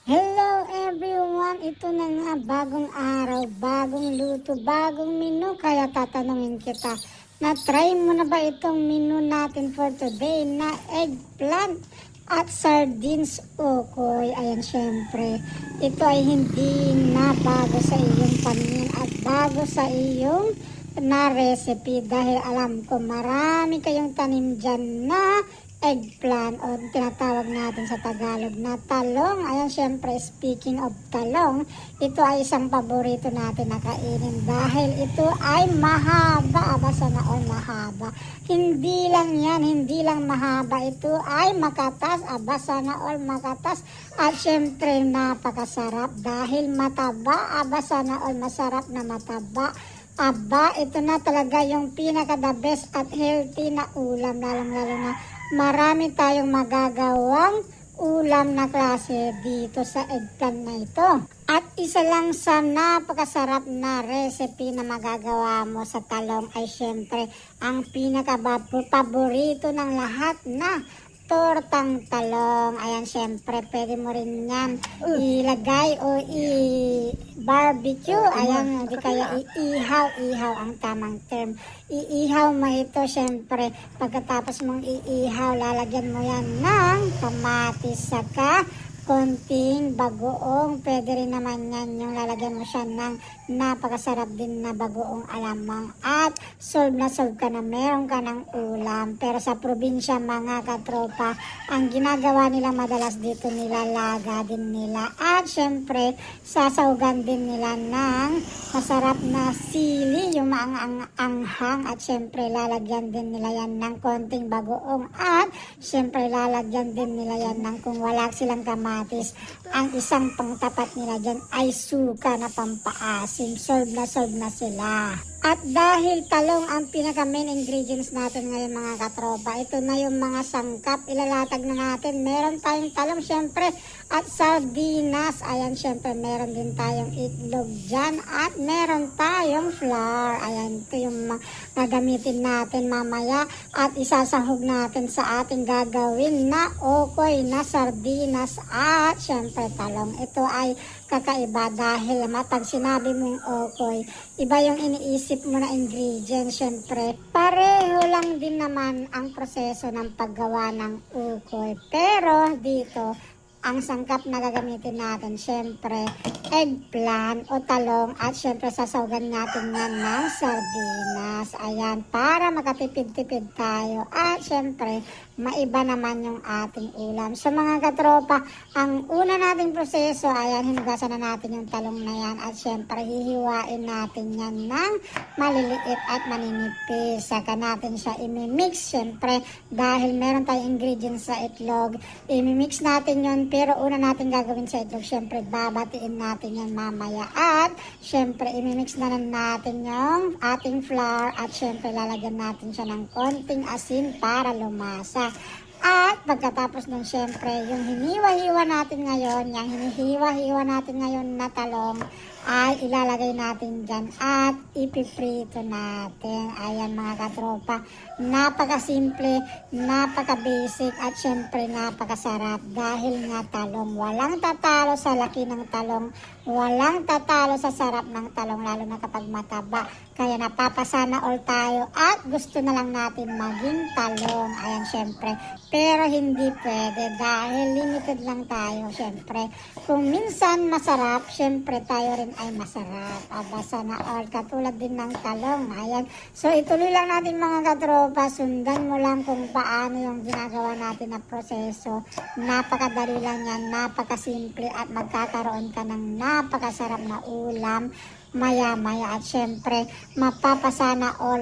Hello everyone! Ito na nga, bagong araw, bagong luto, bagong menu. Kaya tatanungin kita, na-try mo na ba itong menu natin for today na eggplant at sardines ukoy? Ayan, syempre, ito ay hindi na bago sa iyong paningin at bago sa iyong na recipe dahil alam ko marami kayong tanim dyan na eggplant o tinatawag natin sa Tagalog na talong. Ayan, syempre, speaking of talong, ito ay isang paborito natin na kainin dahil ito ay mahaba. Aba, sana all mahaba. Hindi lang yan, hindi lang mahaba. Ito ay makatas. Aba, sana all makatas. At syempre, napakasarap dahil mataba. Aba, sana all masarap na mataba. Aba, ito na talaga yung pinaka the best at healthy na ulam, lalong-lalo na marami tayong magagawang ulam na klase dito sa eggplant na ito. At isa lang sa napakasarap na recipe na magagawa mo sa talong ay syempre ang pinaka-paborito ng lahat na tortang talong. Ayan, syempre, pwede mo rin yan ilagay o i-barbecue. Ayan, hindi kaya iihaw ang tamang term. Iihaw mo ito, syempre, pagkatapos mong iihaw, lalagyan mo yan ng kamatis, saka konting bagoong. Pwede rin naman yan yung lalagyan mo siya ng napakasarap din na bagoong alamang. At solve na solve ka na, meron ka ng ulam. Pero sa probinsya, mga katropa, ang ginagawa nila madalas dito, nilalaga din nila. At syempre, sasawgan din nila ng masarap na sili, yung anghang. At syempre, lalagyan din nila yan ng konting bagoong. At syempre, lalagyan din nila yan ng kung wala silang kamatis. Ang isang pangtapat nila dyan ay suka na pampaasim. Solve na sila. At dahil talong ang pinaka main ingredients natin ngayon, mga katropa, ito na yung mga sangkap, ilalatag na natin. Meron tayong talong syempre at sardinas. Ayan, syempre meron din tayong itlog dyan at meron tayong flour. Ayan, ito yung gagamitin natin mamaya at isasahog natin sa ating gagawin na ukoy na sardinas at syempre talong. Ito ay kakaiba dahil pag sinabi mong ukoy, iba yung iniisip mo na ingredients. Syempre, pareho lang din naman ang proseso ng paggawa ng ukoy. Pero dito, ang sangkap na gagamitin natin, syempre, eggplant o talong at syempre sasawgan natin yan ng sardinas. Ayan, para makatipid-tipid tayo. At syempre, maiba naman yung ating ulam. So mga katropa, ang una nating proseso, ayan, hinugasan na natin yung talong na yan. At syempre, hihiwain natin yan ng maliliit at maninipis. Saka natin siya imimix, syempre, dahil meron tayong ingredients sa itlog. Imimix natin yun, pero una natin gagawin sa itlog, syempre, babatiin natin yan mamaya. At syempre, imimix na natin yung ating flour. At syempre, lalagyan natin siya ng konting asin para lumasa. At pagkatapos nun, syempre, yung hiniwa-hiwa natin ngayon, yung hinihiwa-hiwa natin ngayon na talong, ay ilalagay natin dyan at ipiprito natin. Ayan mga katropa, napakasimple, napaka-basic at syempre napakasarap dahil nga talong. Walang tatalo sa laki ng talong, walang tatalo sa sarap ng talong, lalo na kapag mataba. Kaya napapasana all tayo at gusto na lang natin maging talong. Ayan, syempre. Pero hindi pwede dahil limited lang tayo, syempre. Kung minsan masarap, syempre tayo rin ay masarap. Aba, sana all. Katulad din ng talong. Ayan. So, ituloy lang natin mga katropa. Sundan mo lang kung paano yung ginagawa natin na proseso. Napakadali lang yan. Napakasimple at magkakaroon ka ng napakasarap na ulam maya-maya at syempre mapapasana all.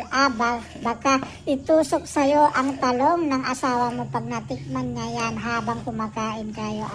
Baka itusok sa'yo ang talong ng asawa mo pag natikman niya yan habang kumakain kayo.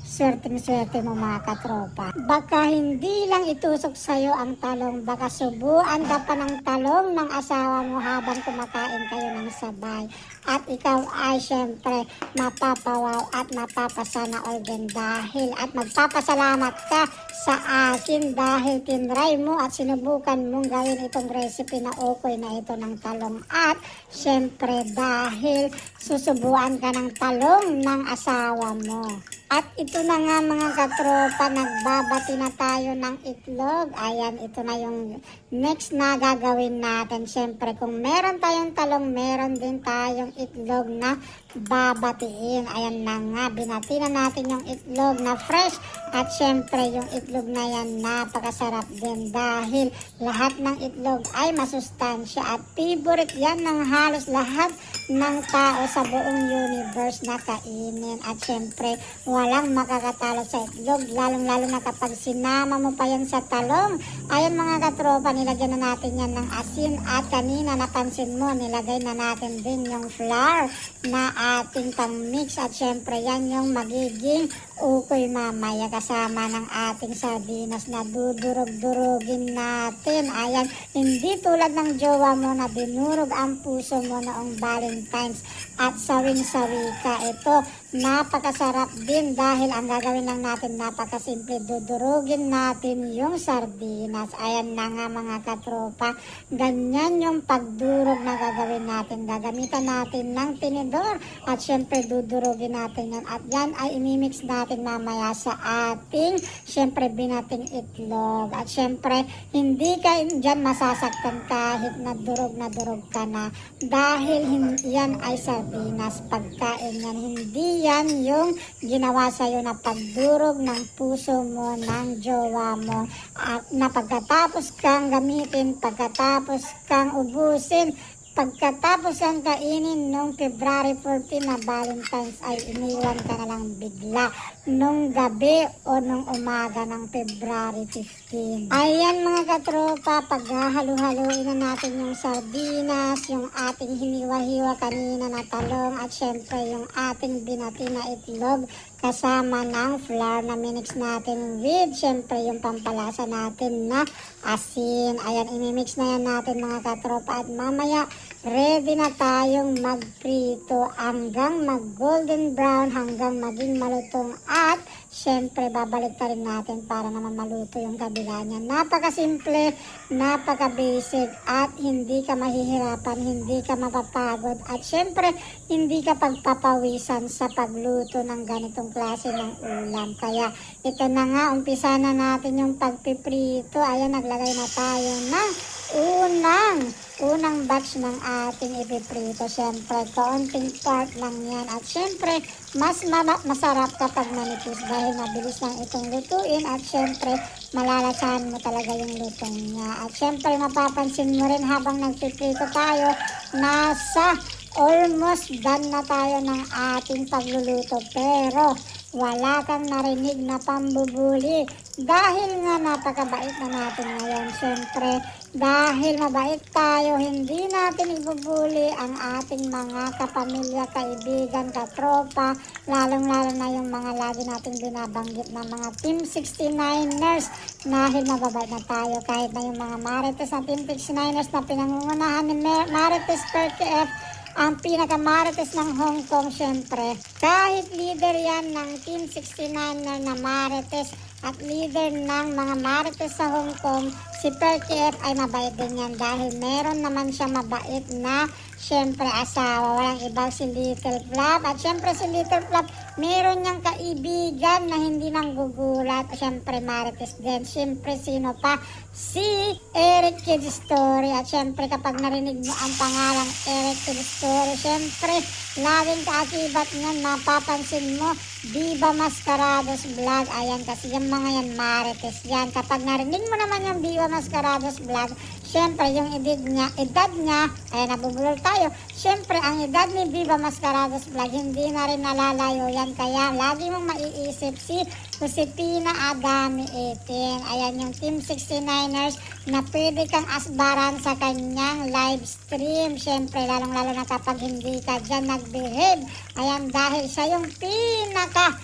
Swerteng-swerte mo mga katropa. Baka hindi lang itusok sa'yo ang talong, baka subuan ka pa ng talong ng asawa mo habang kumakain kayo ng sabay. At ikaw ay syempre mapapawaw at mapapasana all din dahil at magpapasalamat ka sa akin dahil tinry mo at sinubukan mong gawin itong recipe na ukoy na ito ng talong. At syempre dahil susubuan ka ng talong ng asawa mo. At ito na nga mga katropa, nagbabati na tayo ng itlog. Ayan, ito na yung next na gagawin natin. Siyempre, kung meron tayong talong, meron din tayong itlog na babatiin. Ayan na nga, binati na natin yung itlog na fresh. At siyempre, yung itlog na yan, napakasarap din dahil lahat ng itlog ay masustansya. At favorite yan ng halos lahat ng tao sa buong universe na kainin. At siyempre, walang makakatalo sa itlog, lalong-lalo na kapag sinama mo pa yan sa talong. Ayan mga katropa, nilagyan na natin yan ng asin at kanina napansin mo, nilagay na natin din yung flour na ating pang-mix at syempre yan yung magiging ukoy mamaya kasama ng ating sardinas na dudurog-durugin natin. Ayan, hindi tulad ng jowa mo na dinurog ang puso mo noong Valentine's at sawing-sawi ka. Ito, napakasarap din dahil ang gagawin lang natin napakasimple, dudurugin natin yung sardinas. Ayan na nga mga katropa, ganyan yung pagdurog na gagawin natin. Gagamitan natin ng tinidor at syempre dudurugin natin yan at yan ay imimix natin mamaya sa ating syempre binating itlog. At syempre hindi ka dyan masasaktan kahit na durog ka na dahil yan ay sardinas, pagkain yan. Hindi yan yung ginawa sa'yo na pagdurog ng puso mo, ng jowa mo at na pagkatapos kang gamitin, pagkatapos kang ubusin, pagkatapos ang kainin nung February 14 na Valentine's ay iniwan ka na lang bigla nung gabi o nung umaga ng February 15. Ayan mga katropa, paghahalu-haluin na natin yung sardinas, yung ating hiniwa-hiwa kanina na talong at syempre yung ating binati na itlog kasama ng flour na minix natin with syempre yung pampalasa natin na asin. Ayan, imimix na yan natin mga katropa at mamaya ready na tayong magprito hanggang mag golden brown, hanggang maging malutong at syempre babalik na rin natin para naman maluto yung kabila niya. Napakasimple, napaka-basic at hindi ka mahihirapan, hindi ka mapapagod at syempre hindi ka pagpapawisan sa pagluto ng ganitong klase ng ulam. Kaya ito na nga, umpisa na natin yung pagpiprito. Ayan, naglagay na tayo ng unang batch ng ating ipiprito. Siyempre, kaunting part lang yan. At siyempre, mas masarap kapag manipis dahil mabilis lang itong lutuin. At siyempre, malalasahan mo talaga yung lutong niya. At siyempre, mapapansin mo rin habang nagpiprito tayo, nasa almost done na tayo ng ating pagluluto. Pero, wala kang narinig na pambubuli dahil nga napakabait na natin ngayon. Siyempre, dahil mabait tayo, hindi natin ibubuli ang ating mga kapamilya, kaibigan, katropa, lalong-lalo na yung mga lagi nating binabanggit na mga Team 69ers dahil mababait na tayo kahit na yung mga Marites na Team 69ers na pinangungunahan ni Marites PerkyF, ang pinakamarites ng Hong Kong. Syempre, kahit leader yan ng Team 69 na Marites at leader ng mga Marites sa Hong Kong, si PerkyF ay mabait din yan dahil meron naman siya mabait na syempre asawa, walang ibang si Little Flap. At syempre si Little Flap, meron niyang kaibigan na hindi nang gugulat. Syempre Marites din. Syempre sino pa? Si Eric Kid Story. At syempre kapag narinig mo ang pangalang Eric Kid Story, syempre laging kaakibat niyan, mapapansin mo, Viva Mascarados Vlog. Ayan, kasi yung mga yan Marites yan. Kapag narinig mo naman yung Viva Mascarados Vlog, syempre yung edad niya, ay nabubulol tayo. Syempre ang edad ni Viva Mascarados Vlog, hindi na rin nalalayo yan. Kaya lagi mong maiisip si Josepina Adami 18. Ayan yung Team 69ers na pwede kang asbaran sa kanyang live stream. Syempre lalong-lalo na kapag hindi ka dyan nag-behave. Ayan, dahil siya yung pinaka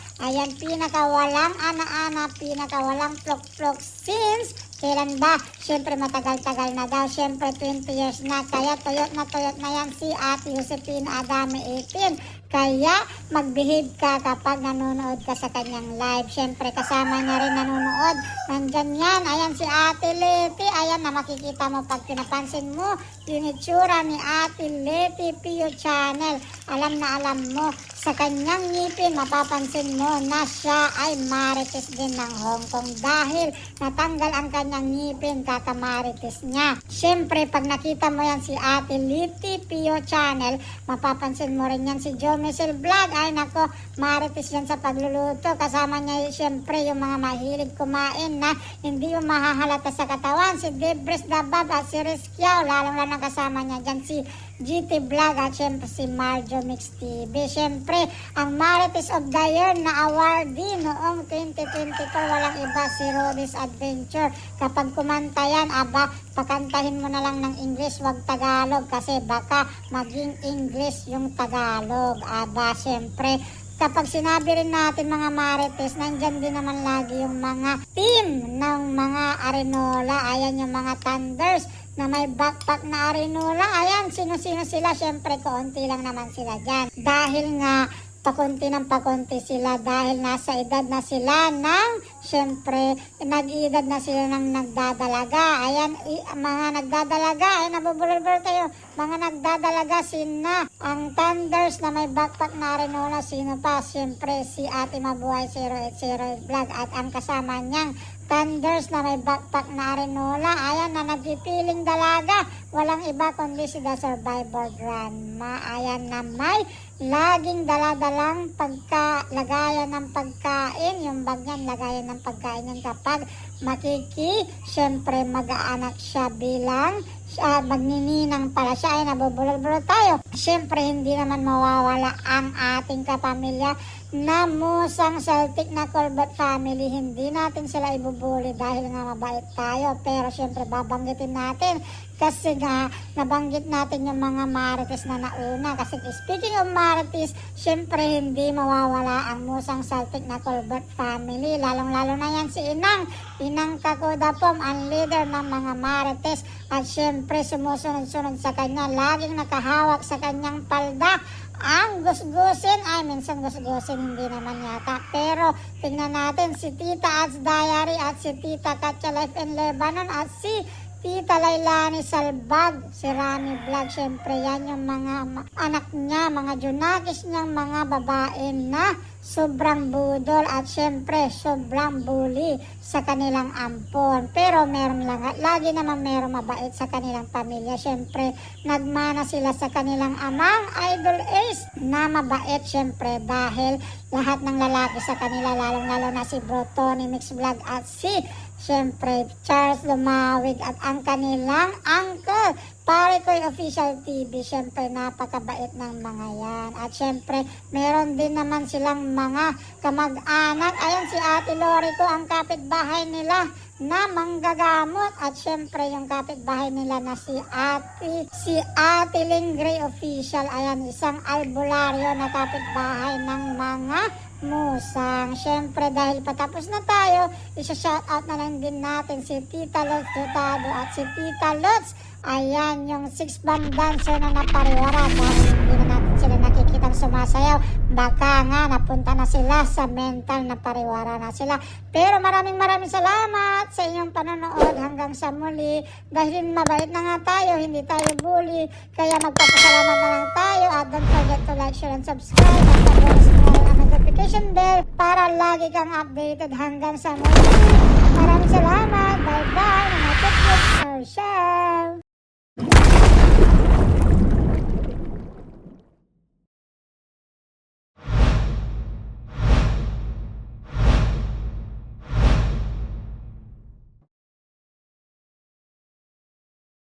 walang ana-ana, pinaka walang plok-plok since kailan ba? Syempre matagal-tagal na daw. Syempre 20 years na. Kaya tuyot na yan si Ate Josepina Adami 18. Kaya mag-behave ka kapag nanonood ka sa kanyang live. Syempre kasama niya rin nanonood. Nandyan yan. Ayan si Ate Leti. Ayan na makikita mo pag pinapansin mo yung itsura ni Ate Leti Pio Channel. Alam na alam mo sa kanyang ngipin, mapapansin mo na siya ay marites din ng Hong Kong dahil natanggal ang kanyang ngipin kakamarites niya. Siyempre, pag nakita mo yan si Ate Liti Pio Channel, mapapansin mo rin yan si Jo Michelle Vlog. Ay nako, marites yan sa pagluluto. Kasama niya siyempre yung mga mahilig kumain na hindi yung mahahalata sa katawan. Si Debres Dabab at si Rizkyao, lalong kasama niya dyan si GT Vlog at syempre si Marjo Mix TV. Syempre, ang Marites of the Year na awardee noong 2024, walang iba si Rodis Adventure. Kapag kumanta yan, aba, pakantahin mo na lang ng English, wag Tagalog kasi baka maging English yung Tagalog. Aba, syempre, kapag sinabi rin natin mga Marites, nandyan din naman lagi yung mga team ng mga Arenola. Ayan yung mga Thunders na may backpack na Arenola. Ayan, sino-sino sila? Siyempre, kaunti lang naman sila dyan. Dahil nga, pakunti ng pakunti sila dahil nasa edad na sila ng, siyempre, nag-edad na sila ng nagdadalaga. Ayan, mga nagdadalaga, ay nabubulol-bulol tayo. Mga nagdadalaga, sina ang Thunders na may backpack na Arenola. Sino pa? Siyempre, si Ate Mabuhay 080 Vlog at ang kasama niyang Thunders na may backpack na Arenola. Ayan na nagpipiling dalaga. Walang iba kundi si The Survivor Grandma. Ayan na may laging daladalang lagayan ng pagkain. Yung bag niyan, lagayan ng pagkain yan kapag syempre mag-aanak siya bilang magnininang pala siya. Ay nabubulol-bulol tayo. Syempre hindi naman mawawala ang ating kapamilya na Musang Celtic na Colbert family. Hindi natin sila ibubuli dahil nga mabait tayo, pero syempre babanggitin natin kasi nga nabanggit natin yung mga Marites na nauna. Kasi speaking of Marites, syempre hindi mawawala ang Musang Celtic na Colbert family, lalong-lalo na yan si Inang Kakudapom, ang leader ng mga Marites, at syempre sumusunod-sunod sa kanya, laging nakahawak sa kanyang palda ang gusgusin. Ay, minsan gusgusin hindi naman yata, pero tingnan natin si Tita Ad's Diary at si Tita Katya Life in Lebanon at si Tita Lailani Salbag, si Rani Vlog. Syempre yan yung mga anak niya, mga junakis niyang mga babae na sobrang budol at syempre sobrang bully sa kanilang ampon. Pero meron lang, lagi naman meron mabait sa kanilang pamilya. Syempre nagmana sila sa kanilang amang Idol Ace na mabait syempre dahil lahat ng lalaki sa kanila, lalong-lalo na si Bro Tony Mix Vlog at si syempre Charles Lumawig at ang kanilang uncle Pare Koy Official TV. Syempre napakabait ng mga yan. At syempre meron din naman silang mga kamag-anak. Ayan si Ate Lori ko, ang kapitbahay nila na manggagamot, at syempre yung kapitbahay nila na si Ate Lingray Official. Ayan, isang albularyo na kapitbahay ng mga Musang. Syempre dahil patapos na tayo, isa-shoutout na lang din natin si Tita Lots Dotado at si Tita Lots. Ayan, yung 6-bomb dancer na napariwara dahil hindi na natin sila nakikitang sumasayaw. Baka nga napunta na sila sa mental na pariwara na sila. Pero maraming salamat sa inyong panonood hanggang sa muli. Dahil mabait na nga tayo, hindi tayo bully. Kaya magpapasalamat na lang tayo at don't forget to like, share, and subscribe. At pag-press mo ang notification bell para lagi kang updated hanggang sa muli. Maraming salamat. Bye-bye. Mga